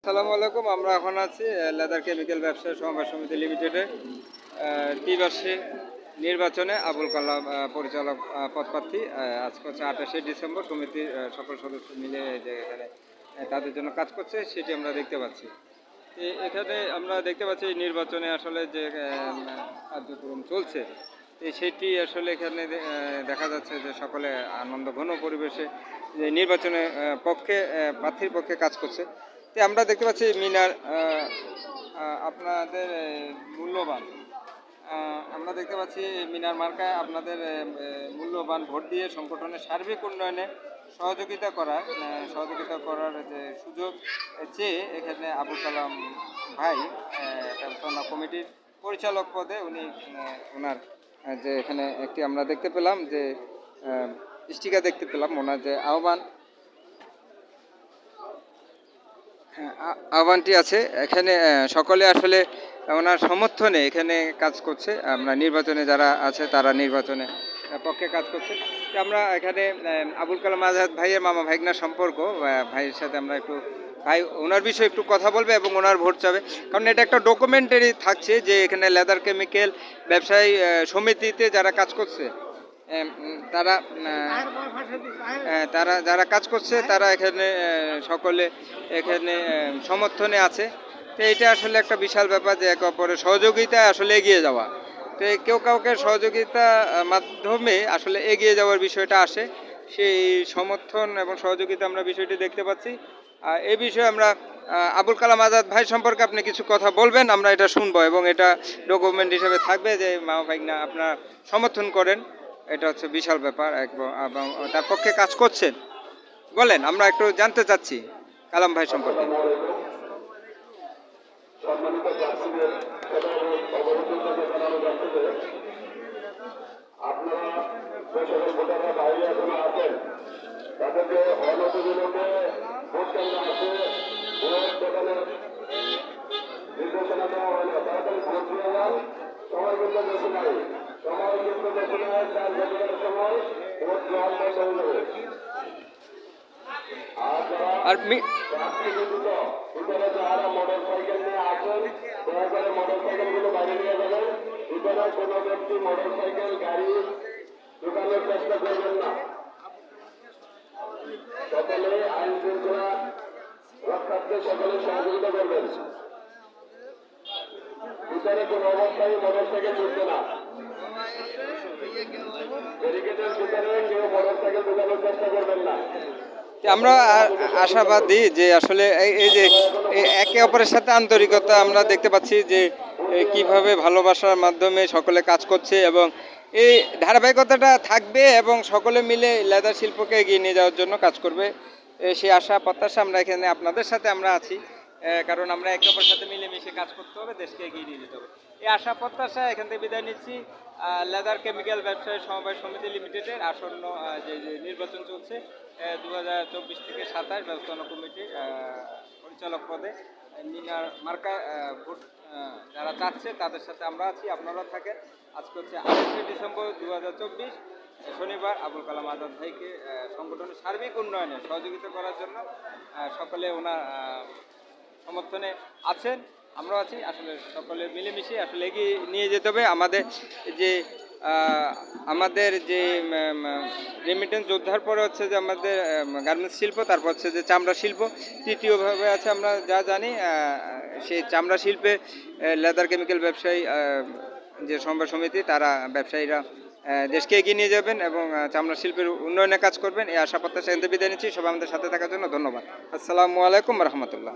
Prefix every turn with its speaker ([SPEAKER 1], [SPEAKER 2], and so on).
[SPEAKER 1] আসসালামু আলাইকুম। আমরা এখন আছি লেদার কেমিক্যাল ব্যবসায়ী সমবায় সমিতি লিমিটেডের দ্বিবার্ষিক নির্বাচনে আবুল কালাম পরিচালক পদপ্রার্থী। আজকে হচ্ছে 28শে ডিসেম্বর। সমিতির সকল সদস্য মিলে যে এখানে তাদের জন্য কাজ করছে সেটি আমরা দেখতে পাচ্ছি। এখানে আমরা দেখতে পাচ্ছি নির্বাচনে আসলে যে কার্যক্রম চলছে সেটি আসলে এখানে দেখা যাচ্ছে যে সকলে আনন্দ ঘন পরিবেশে যে নির্বাচনে পক্ষে প্রার্থীর পক্ষে কাজ করছে। আমরা দেখতে পাচ্ছি মিনার আপনাদের মূল্যবান আমরা দেখতে পাচ্ছি মিনার মার্কায় আপনাদের মূল্যবান ভোট দিয়ে সংগঠনের সার্বিক উন্নয়নে সহযোগিতা করার যে সুযোগ চেয়ে এখানে আবুল কালাম ভাই ব্যবস্থাপনা কমিটির পরিচালক পদে উনি ওনার যে এখানে একটি আমরা দেখতে পেলাম যে স্টিকার দেখতে পেলাম ওনার যে আহ্বানটি আছে এখানে সকলে আসলে ওনার সমর্থনে এখানে কাজ করছে। আমরা নির্বাচনে যারা আছে তারা নির্বাচনে পক্ষে কাজ করছে। আমরা এখানে আবুল কালাম আজাদ ভাইয়ের মামা ভাইগনার সম্পর্ক ভাইয়ের সাথে আমরা একটু ভাই ওনার বিষয়ে একটু কথা বলবে এবং ওনার ভোট চাবে, কারণ এটা একটা ডকুমেন্টারি থাকছে যে এখানে লেদার কেমিক্যাল ব্যবসায়ী সমিতিতে যারা কাজ করছে তারা তারা যারা কাজ করছে তারা এখানে সকলে এখানে সমর্থনে আছে। তো এটা আসলে একটা বিশাল ব্যাপার যে একে অপরের সহযোগিতায় আসলে এগিয়ে যাওয়া। তো কেউ কাউকে সহযোগিতা মাধ্যমে আসলে এগিয়ে যাওয়ার বিষয়টা আসে, সেই সমর্থন এবং সহযোগিতা আমরা বিষয়টি দেখতে পাচ্ছি। এই বিষয়ে আমরা আবুল কালাম আজাদ ভাই সম্পর্কে আপনি কিছু কথা বলবেন, আমরা এটা শুনবো এবং এটা ডকুমেন্ট হিসেবে থাকবে যে মামা ভাইগনা আপনারা সমর্থন করেন। এটা হচ্ছে বিশাল ব্যাপার এবং তার পক্ষে কাজ করছেন। বলেন, আমরা একটু জানতে চাচ্ছি কালাম ভাই সম্পর্কে।
[SPEAKER 2] নির্দেশনা দেওয়া হলো তাড়াতাড়ি ভোট দিয়ে যান, সময় কিন্তু বেশি নাই, সময় কিন্তু বেশি নাই, 4 ঘন্টার সময় ভোট গ্রহণ বন্ধ হয়ে যাবে। আর ভিতরে যারা মোটর সাইকেল নিয়ে আসেন দয়া করে মোটর সাইকেল গুলো বাইরে নিয়ে যাবেন। ভিতরে কোনো ব্যক্তি মোটর সাইকেল গাড়ি ঢুকানোর চেষ্টা করবেন না। সকলে আইন শৃঙ্খলা রক্ষার্থে সকলে সহযোগিতা করবেন। ভিতরে কোনো অবস্থায় মোটর সাইকেল ঢুকবে না। ব্যারিকেডের ভিতরে কেউ মোটর সাইকেল ঢুকানোর চেষ্টা করবেন না।
[SPEAKER 1] আমরা আশাবাদী যে আসলে এই যে একে অপরের সাথে আন্তরিকতা আমরা দেখতে পাচ্ছি যে কিভাবে ভালোবাসার মাধ্যমে সকলে কাজ করছে এবং এই ধারাবাহিকতাটা থাকবে এবং সকলে মিলে লেদার শিল্পকে এগিয়ে নিয়ে যাওয়ার জন্য কাজ করবে। সেই আশা প্রত্যাশা আমরা এখানে আপনাদের সাথে আমরা আছি, কারণ আমরা একে অপরের সাথে মিলেমিশে কাজ করতে হবে, দেশকে এগিয়ে নিয়ে যেতে হবে। এই আশা প্রত্যাশা এখান থেকে বিদায় নিচ্ছি। লেদার কেমিক্যাল ব্যবসায়ী সমবায় সমিতি লিমিটেডের আসন্ন যে নির্বাচন চলছে 2024 থেকে 27 ব্যবস্থাপনা কমিটির পরিচালক পদে মিনার মার্কা ভোট যারা চাচ্ছে তাদের সাথে আমরা আছি, আপনারা থাকেন। আজকে হচ্ছে 28শে ডিসেম্বর 2024 শনিবার। আবুল কালাম আজাদ ভাইকে সংগঠনের সার্বিক উন্নয়নে সহযোগিতা করার জন্য সকলে ওনার সমর্থনে আছেন, আমরাও আছি। আসলে সকলে মিলেমিশে আসলে এগিয়ে নিয়ে যেতে হবে আমাদের যে রেমিটেন্স যোদ্ধার পরে হচ্ছে যে আমাদের গার্মেন্টস শিল্প, তারপর হচ্ছে যে চামড়া শিল্প, তৃতীয়ভাবে আছে আমরা যা জানি সেই চামড়া শিল্পে লেদার কেমিক্যাল ব্যবসায়ী যে সমবায় সমিতি তারা ব্যবসায়ীরা দেশকে এগিয়ে নিয়ে যাবেন এবং চামড়া শিল্পের উন্নয়নে কাজ করবেন। এই আশা প্রত্যাশা বিদায় নিচ্ছি। সবাই আমাদের সাথে থাকার জন্য ধন্যবাদ। আসসালামু আলাইকুম রহমতুল্লাহ।